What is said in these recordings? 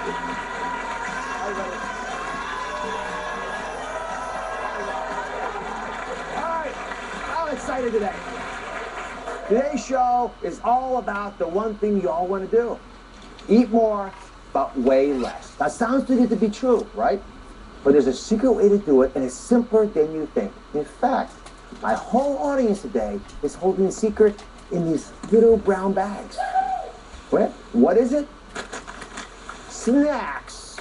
Alright, I'm excited today. Today's show is all about the one thing you all want to do. Eat more, but way less. That sounds too good to be true, right? But there's a secret way to do it, and it's simpler than you think. In fact, my whole audience today is holding a secret in these little brown bags. What is it? Snacks.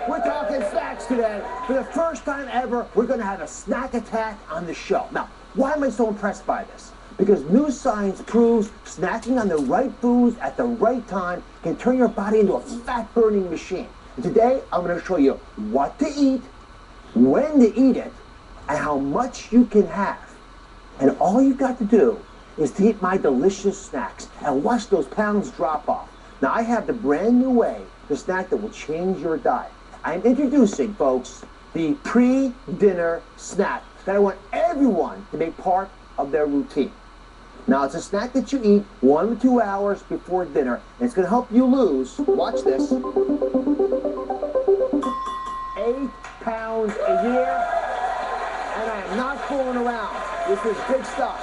We're talking snacks today. For the first time ever, we're going to have a snack attack on the show. Now, why am I so impressed by this? Because new science proves snacking on the right foods at the right time can turn your body into a fat-burning machine. And today, I'm going to show you what to eat, when to eat it, and how much you can have. And all you've got to do is to eat my delicious snacks and watch those pounds drop off. Now, I have the brand new way, the snack that will change your diet. I'm introducing, folks, the pre-dinner snack that I want everyone to make part of their routine. Now, it's a snack that you eat 1 to 2 hours before dinner, and it's going to help you lose, watch this, 8 pounds a year, and I am not fooling around. This is big stuff.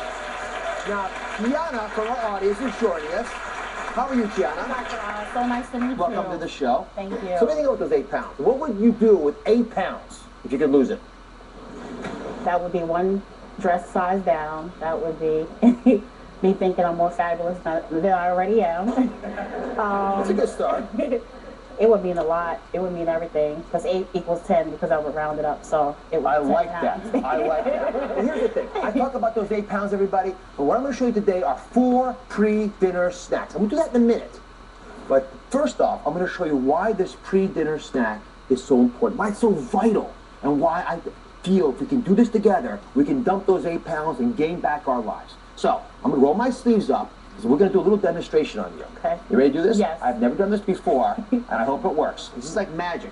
Now, Kiana from our audience is joining us. How are you, Kiana? So nice to meet you. Welcome to the show. Thank you. So what do you think about those 8 pounds? What would you do with 8 pounds if you could lose it? That would be one dress size down. That would be me thinking I'm more fabulous than I already am. That's a good start. It would mean a lot. It would mean everything. Because 8 equals 10 because I would round it up. So it would I like that. I like that. And here's the thing. I talk about those 8 pounds, everybody. But what I'm going to show you today are 4 pre-dinner snacks. I'm going to do that in a minute. But first off, I'm going to show you why this pre-dinner snack is so important. Why it's so vital. And why I feel if we can do this together, we can dump those 8 pounds and gain back our lives. So I'm going to roll my sleeves up. So we're going to do a little demonstration on you. Okay. You ready to do this? Yes. I've never done this before, and I hope it works. This is like magic.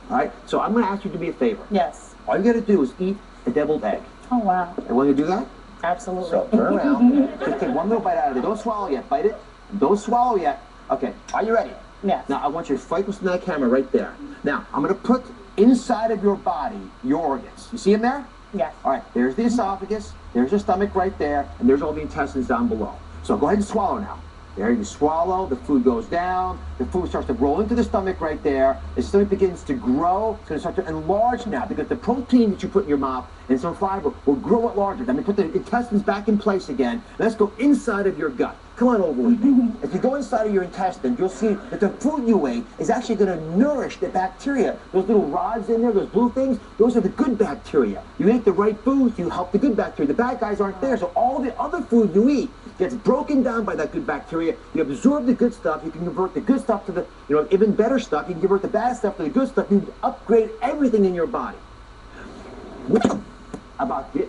All right? So I'm going to ask you to do me a favor. Yes. All you got to do is eat a deviled egg. Oh, wow. You want to do that? Absolutely. So turn around. Just take one little bite out of it. Don't swallow yet. Bite it. Don't swallow yet. Okay. Are you ready? Yes. Now, I want you to focus on that camera right there. Now, I'm going to put inside of your body your organs. You see them there? Yes. All right. There's the esophagus. There's your stomach right there. And there's all the intestines down below. So go ahead and swallow now. There, you swallow, the food goes down, the food starts to roll into the stomach right there. The stomach begins to grow. It's going to start to enlarge now because the protein that you put in your mouth and some fiber will grow it larger. Then we put the intestines back in place again. Let's go inside of your gut. Come on over with me. If you go inside of your intestine, you'll see that the food you ate is actually going to nourish the bacteria. Those little rods in there, those blue things, those are the good bacteria. You ate the right foods, you help the good bacteria. The bad guys aren't there, so all the other food you eat gets broken down by that good bacteria. You absorb the good stuff. You can convert the good stuff to the, even better stuff. You can convert the bad stuff to the good stuff. You upgrade everything in your body. About this,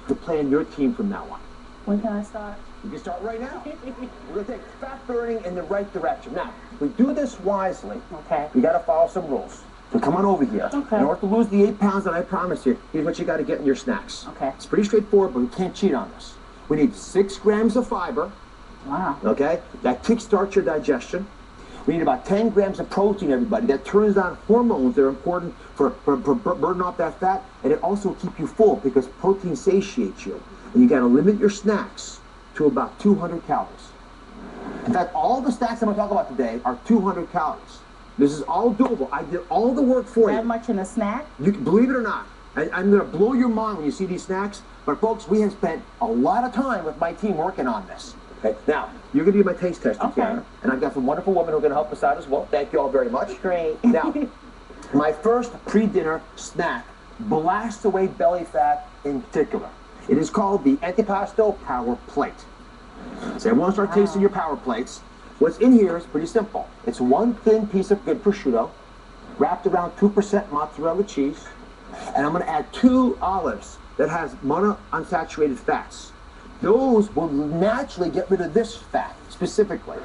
to plan your team from now on. When can I start? You can start right now. We're going to take fat burning in the right direction. Now, if we do this wisely, Okay. we got to follow some rules. So come on over here. Okay. In order to lose the 8 pounds that I promised you, here's what you got to get in your snacks. Okay. It's pretty straightforward, but we can't cheat on this. We need 6 grams of fiber. Wow. Okay? That kickstarts your digestion. We need about 10 grams of protein, everybody. That turns on hormones that are important for burning off that fat, and it also will keep you full because protein satiates you. And you got to limit your snacks to about 200 calories. In fact, all the snacks I'm going to talk about today are 200 calories. This is all doable. I did all the work for you. That much in a snack? You can believe it or not. I'm going to blow your mind when you see these snacks. But folks, we have spent a lot of time with my team working on this. Okay. Now, you're going to do my taste test, Kiana. And I've got some wonderful women who are going to help us out as well. Thank you all very much. Great. Now, my first pre-dinner snack blasts away belly fat in particular. It is called the Antipasto Power Plate. So everyone start tasting your power plates. What's in here is pretty simple. It's one thin piece of good prosciutto, wrapped around 2% mozzarella cheese, and I'm going to add 2 olives that has monounsaturated fats. Those will naturally get rid of this fat, specifically.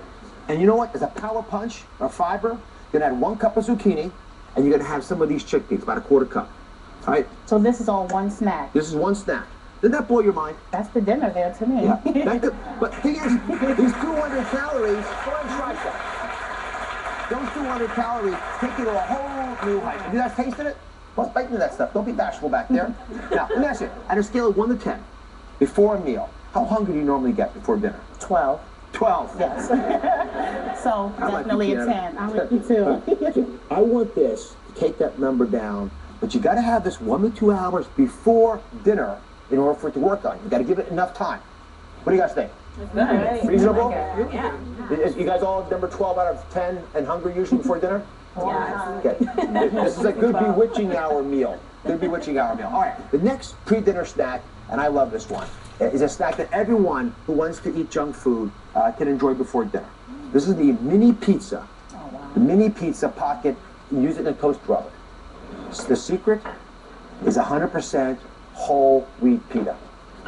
And you know what? As a power punch, or fiber, you're going to add 1 cup of zucchini, and you're going to have some of these chickpeas, about a 1/4 cup. All right? So this is all one snack? This is one snack. Didn't that blow your mind? That's the dinner there to me. Yeah. But the thing is, these 200 calories, go ahead and try some. those 200 calories take you to a whole new height. Have you guys tasted it? Let's bite into that stuff. Don't be bashful back there. Now, let me ask you, at a scale of 1 to 10, before a meal, how hungry do you normally get before dinner? 12. 12. Yes. So definitely a 10. I'm with you too. I want this to take that number down, but you got to have this 1 to 2 hours before dinner in order for it to work on you. You got to give it enough time. What do you guys think? Nice. Reasonable? Yeah. You guys all number 12 out of 10 and hungry usually before dinner? Yeah. Okay. This is a good bewitching hour meal. Good bewitching hour meal. All right. The next pre-dinner snack, and I love this one, is a snack that everyone who wants to eat junk food can enjoy before dinner. This is the mini pizza. Oh, wow. The mini pizza pocket. You use it in a toaster oven. The secret is 100% whole wheat pita.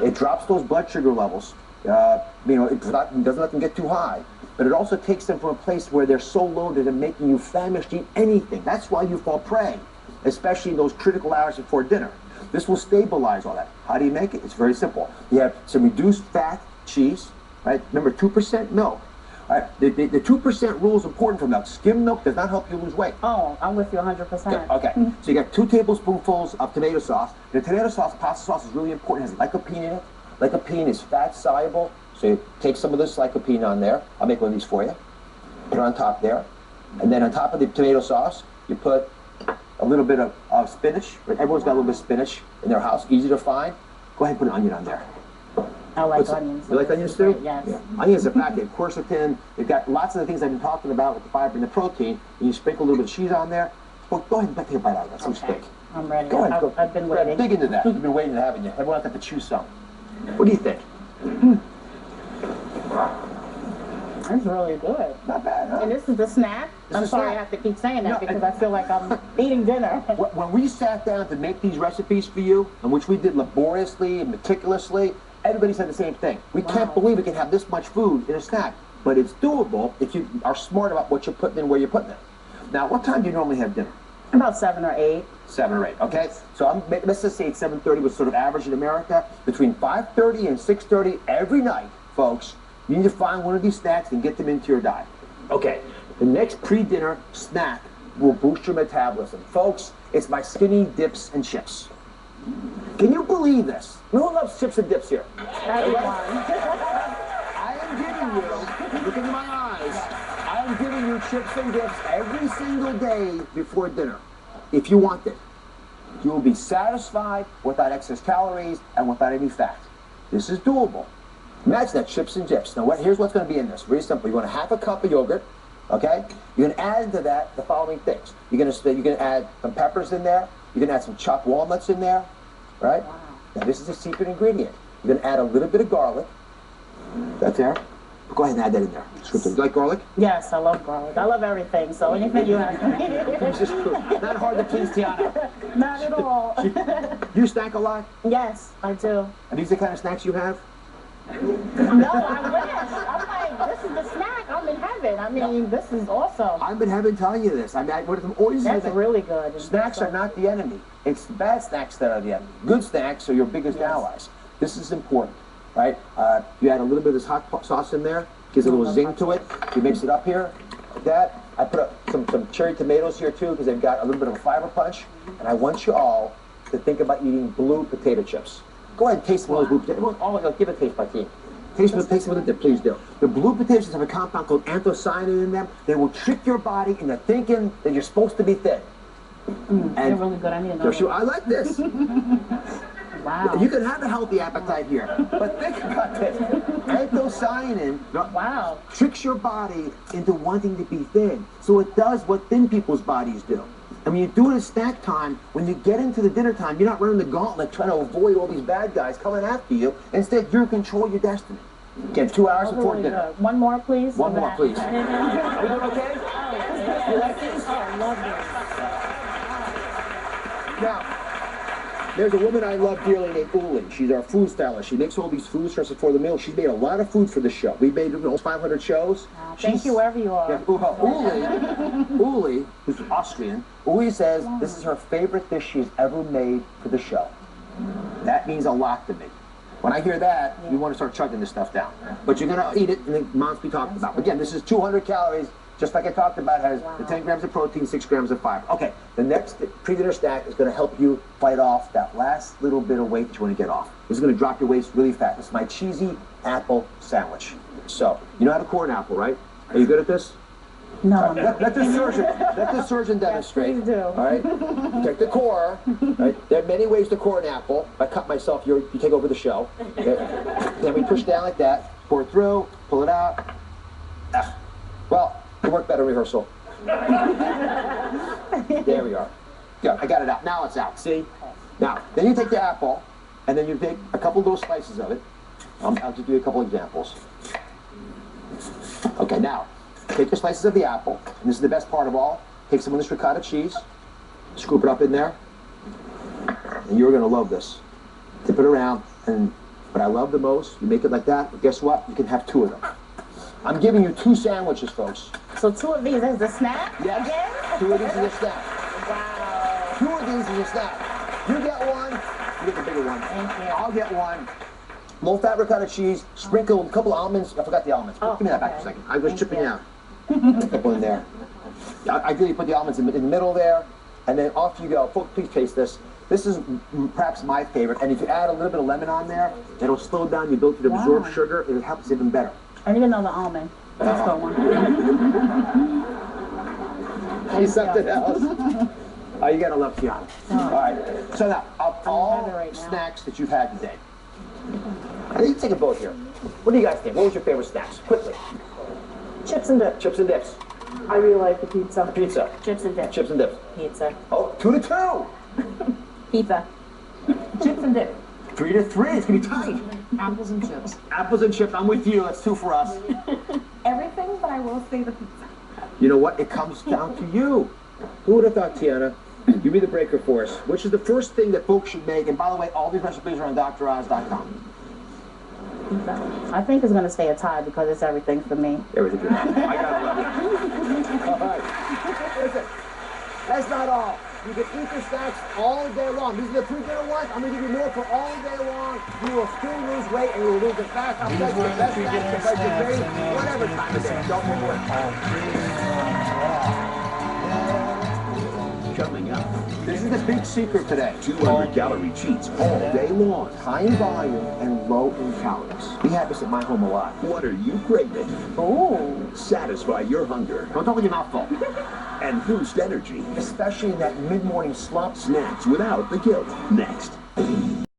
It drops those blood sugar levels. It doesn't let them get too high, but it also takes them from a place where they're so loaded and making you famished to eat anything. That's why you fall prey, especially in those critical hours before dinner. This will stabilize all that. How do you make it? It's very simple. You have some reduced fat cheese, right? Remember, 2% milk. All right, the 2% rule is important for milk. Skim milk does not help you lose weight. Oh, I'm with you 100%. Okay, so you got 2 tablespoonfuls of tomato sauce. The tomato sauce, pasta sauce is really important. It has lycopene in it. Lycopene is fat soluble, so you take some of this lycopene on there. I'll make one of these for you. Put it on top there. And then on top of the tomato sauce, you put a little bit of spinach. Everyone's got a little bit of spinach in their house, easy to find. Go ahead and put an onion on there. I like onions. You like onions too? Yes. Yeah. Onions are packed in quercetin. They've got lots of the things I've been talking about with the fiber and the protein. And you sprinkle a little bit of cheese on there. Well, go ahead and take a bite out of that. Some steak. I'm ready. Go ahead. I've been waiting. Dig into that. You've been waiting, haven't you? Everyone's got to chew some. What do you think? It's really good. Not bad, huh? And this is the snack? I'm sorry I have to keep saying that because I feel like I'm eating dinner. When we sat down to make these recipes for you, and which we did laboriously and meticulously, everybody said the same thing. We can't believe we can have this much food in a snack. But it's doable if you are smart about what you're putting in, where you're putting it. Now, what time do you normally have dinner? About 7 or 8. 7 or 8, okay? So let's just say it's 7:30 was sort of average in America. Between 5:30 and 6:30 every night, folks, you need to find one of these snacks and get them into your diet. Okay, the next pre-dinner snack will boost your metabolism. Folks, it's my skinny dips and chips. Can you believe this? Who loves chips and dips here? Everyone. I am giving you, look into my eyes, I am giving you chips and dips every single day before dinner. If you want it, you will be satisfied without excess calories and without any fat. This is doable. Imagine that, chips and dips. Now, here's what's going to be in this. Very simple. You're going to have a cup of yogurt, okay? You're going to add into that the following things. You're going to add some peppers in there. You're going to add some chopped walnuts in there, right? Wow. Now, this is a secret ingredient. You're going to add a little bit of garlic. That's there. Go ahead and add that in there. Do you like garlic? Yes, I love garlic. I love everything, so anything you have. It's just true. Not hard to please Tiana. Not at all. You snack a lot? Yes, I do. Are these the kind of snacks you have? No, I wish. I'm like, this is the snack. I'm in heaven. I mean, this is awesome. I've been having telling you this. I'm always That's really good. Snacks are not the enemy. It's the bad snacks that are the enemy. Good snacks are your biggest allies. This is important, right? You add a little bit of this hot sauce in there, gives a little zing to it. You mix it up here, like that. I put some cherry tomatoes here too, because they've got a little bit of a fiber punch. And I want you all to think about eating blue potato chips. Go ahead and taste one of those blue potatoes. Give it a taste, my team. Taste with it, please do. The blue potatoes have a compound called anthocyanin in them. They will trick your body into thinking that you're supposed to be thin. They're really good. I need to know. Sure, I like this. Wow. You can have a healthy appetite here, but think about this. Anthocyanin tricks your body into wanting to be thin. So it does what thin people's bodies do. And when you do it at snack time, when you get into the dinner time, you're not running the gauntlet trying to avoid all these bad guys coming after you. Instead, you control your destiny. Again, 2 hours before dinner. Good. One more, please. One more, please. Are we doing okay? You like these? Oh, I love this. Now, there's a woman I love dearly named Uli. She's our food stylist. She makes all these foods for us before the meal. She's made a lot of food for the show. We made almost 500 shows. Thank you wherever you are. Yeah, Uli, who's Austrian, Uli says this is her favorite dish she's ever made for the show. That means a lot to me. When I hear that, you want to start chugging this stuff down. But you're going to eat it, and the moms be talking about. But again, this is 200 calories Just like I talked about, has the 10 grams of protein, 6 grams of fiber. Okay, the next pre-dinner snack is going to help you fight off that last little bit of weight that you want to get off. This is going to drop your weight really fast. It's my cheesy apple sandwich. So, you know how to core an apple, right? Are you good at this? No. Let the surgeon demonstrate. Yes, please do. All right? Take the core. Right? There are many ways to core an apple. If I cut myself, you take over the show. Okay? Then we push down like that, pour it through, pull it out. Well, it worked better in rehearsal. There we are. Good, I got it out. Now it's out, see? Now, then you take the apple, and then you take a couple little slices of it. I'll just give you a couple examples. Okay, now, take the slices of the apple, and this is the best part of all. Take some of this ricotta cheese, scoop it up in there, and you're going to love this. Tip it around, and what I love the most, you make it like that, but guess what? You can have 2 of them. I'm giving you 2 sandwiches, folks. So 2 of these as the snack? Yes. Again? 2 of these is a snack. Wow. 2 of these is a snack. You get one, you get the bigger one. Thank you. I'll get one. Low-fat ricotta cheese, sprinkle a couple of almonds. I forgot the almonds. Oh, Give me that back okay. for a second. I was chipping you. out. A couple in there. I really put the almonds in the middle there, and then off you go. Folks, please taste this. This is perhaps my favorite, and if you add a little bit of lemon on there, it'll slow down your ability to absorb sugar. It helps even better. I didn't even know the almond. Let's go one. He's something else. Oh, you gotta love Tiana. All right. So now, of all snacks that you've had today, I think you take a vote here. What do you guys think? What was your favorite snacks? Quickly. Chips and dip. Chips and dips. I really like the pizza. Pizza. Chips and dip. Chips and dips. Pizza. Oh, 2-2. Pizza. Chips and dip. 3-3. It's gonna be tight. Apples and chips. Apples and chips. I'm with you. That's 2 for us. Everything, but I will say the pizza. You know what? It comes down to you. Who would have thought, Tiana? You be the breaker for us. Which is the first thing that folks should make? And by the way, all these recipes are on DoctorOz.com. I think it's going to stay a tie because it's everything for me. Everything for me. I gotta love you. All right. Listen, that's not all. You can eat your snacks all day long. These are the pre-dinner ones. I'm going to give you more for all day long. You will still lose weight and you will lose it fast. I'll tell you the best snacks, the best day, whatever time of day. Don't move away. Coming up, This is the big secret today. 200 calorie cheats all day long. High in volume and low in calories. We have this at my home a lot. What are you craving? Ooh. Satisfy your hunger Don't talk with your mouth full. and boost energy. Especially in that mid-morning slump. Snacks without the guilt. Next.